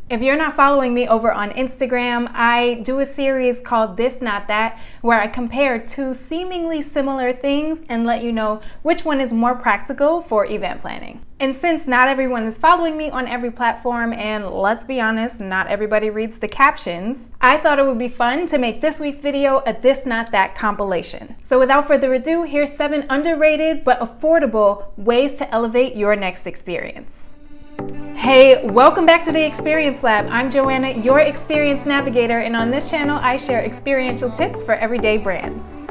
If you're not following me over on Instagram, I do a series called This Not That, where I compare two seemingly similar things and let you know which one is more practical for event planning. And since not everyone is following me on every platform, and let's be honest, not everybody reads the captions, I thought it would be fun to make this week's video a This Not That compilation. So without further ado, here's 7 underrated but affordable ways to elevate your next experience. Hey, welcome back to the Experience Lab. I'm Joanna, your experience navigator, and on this channel I share experiential tips for everyday brands.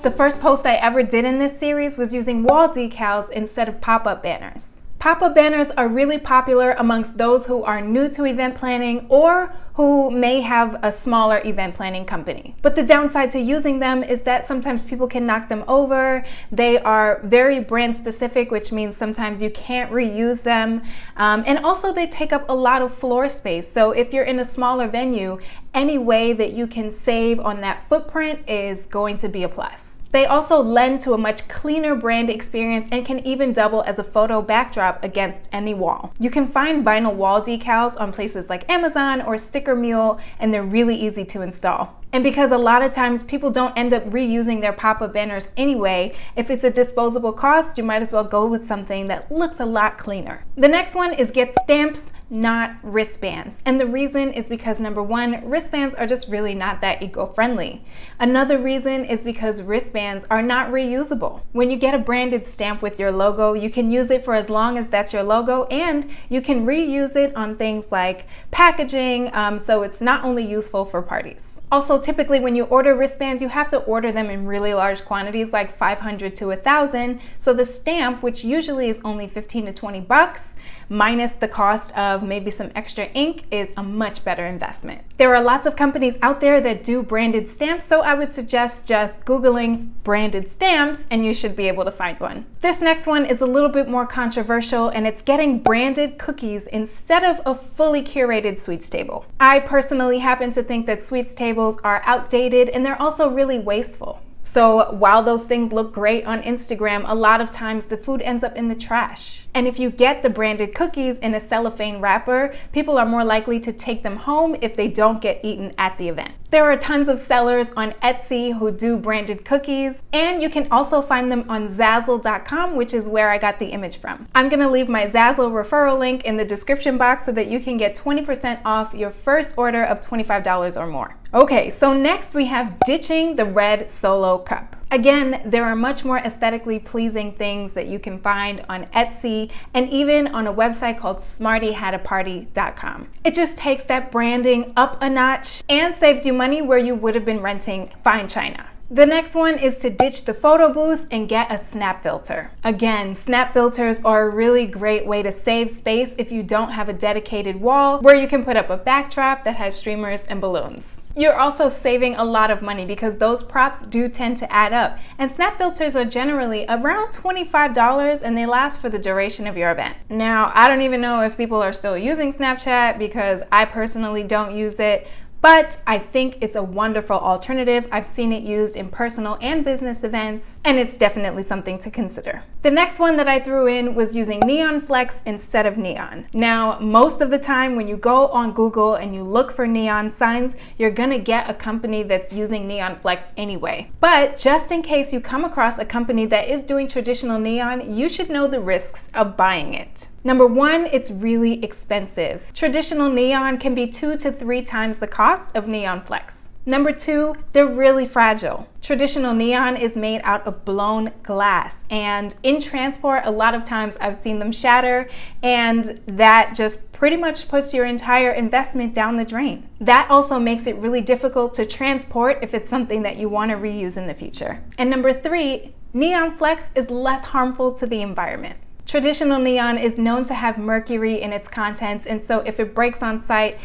The first post I ever did in this series was using wall decals instead of pop-up banners. Pop-up banners are really popular amongst those who are new to event planning or who may have a smaller event planning company. But the downside to using them is that sometimes people can knock them over. They are very brand specific, which means sometimes you can't reuse them. And also they take up a lot of floor space. So if you're in a smaller venue, any way that you can save on that footprint is going to be a plus. They also lend to a much cleaner brand experience and can even double as a photo backdrop against any wall. You can find vinyl wall decals on places like Amazon or Mule, and they're really easy to install. And because a lot of times people don't end up reusing their pop-up banners anyway, if it's a disposable cost, you might as well go with something that looks a lot cleaner. The next one is get stamps, not wristbands. And the reason is because number one, wristbands are just really not that eco-friendly. Another reason is because wristbands are not reusable. When you get a branded stamp with your logo, you can use it for as long as that's your logo, and you can reuse it on things like packaging, so it's not only useful for parties. Also, typically when you order wristbands, you have to order them in really large quantities, like 500 to 1,000. So the stamp, which usually is only 15 to 20 bucks, minus the cost of maybe some extra ink, is a much better investment. There are lots of companies out there that do branded stamps, so I would suggest just Googling branded stamps and you should be able to find one. This next one is a little bit more controversial, and it's getting branded cookies instead of a fully curated sweets table. I personally happen to think that sweets tables are outdated and they're also really wasteful. So while those things look great on Instagram, a lot of times the food ends up in the trash. And if you get the branded cookies in a cellophane wrapper, people are more likely to take them home if they don't get eaten at the event. There are tons of sellers on Etsy who do branded cookies, and you can also find them on Zazzle.com, which is where I got the image from. I'm gonna leave my Zazzle referral link in the description box so that you can get 20% off your first order of $25 or more. Okay, so next we have ditching the red solo cup. Again, there are much more aesthetically pleasing things that you can find on Etsy and even on a website called SmartyHadAParty.com. It just takes that branding up a notch and saves you money where you would have been renting fine china. The next one is to ditch the photo booth and get a snap filter. Again, snap filters are a really great way to save space if you don't have a dedicated wall where you can put up a backdrop that has streamers and balloons. You're also saving a lot of money because those props do tend to add up, and snap filters are generally around $25 and they last for the duration of your event. Now, I don't even know if people are still using Snapchat because I personally don't use it, but I think it's a wonderful alternative. I've seen it used in personal and business events, and it's definitely something to consider. The next one that I threw in was using neon flex instead of neon. Now, most of the time when you go on Google and you look for neon signs, you're gonna get a company that's using neon flex anyway. But just in case you come across a company that is doing traditional neon, you should know the risks of buying it. Number one, it's really expensive. Traditional neon can be 2 to 3 times the cost of neon flex. Number two, they're really fragile. Traditional neon is made out of blown glass, and in transport, a lot of times I've seen them shatter, and that just pretty much puts your entire investment down the drain. That also makes it really difficult to transport if it's something that you want to reuse in the future. And number three, neon flex is less harmful to the environment. Traditional neon is known to have mercury in its contents, and so if it breaks on site,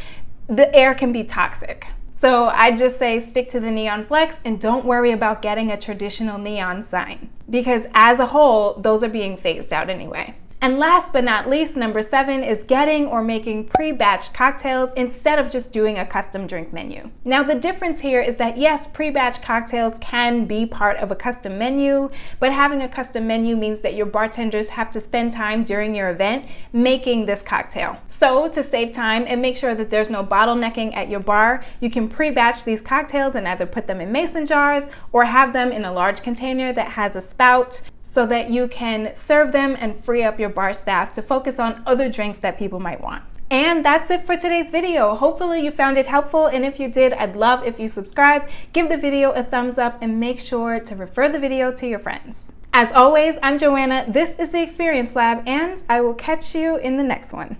the air can be toxic. So I just say stick to the neon flex and don't worry about getting a traditional neon sign, because as a whole, those are being phased out anyway. And last but not least, number 7 is getting or making pre-batch cocktails instead of just doing a custom drink menu. Now, the difference here is that yes, pre-batch cocktails can be part of a custom menu, but having a custom menu means that your bartenders have to spend time during your event making this cocktail. So to save time and make sure that there's no bottlenecking at your bar, you can pre-batch these cocktails and either put them in mason jars or have them in a large container that has a spout, so that you can serve them and free up your bar staff to focus on other drinks that people might want. And that's it for today's video. Hopefully you found it helpful, and if you did, I'd love if you subscribe, give the video a thumbs up, and make sure to refer the video to your friends. As always, I'm Joanna, this is the Experience Lab, and I will catch you in the next one.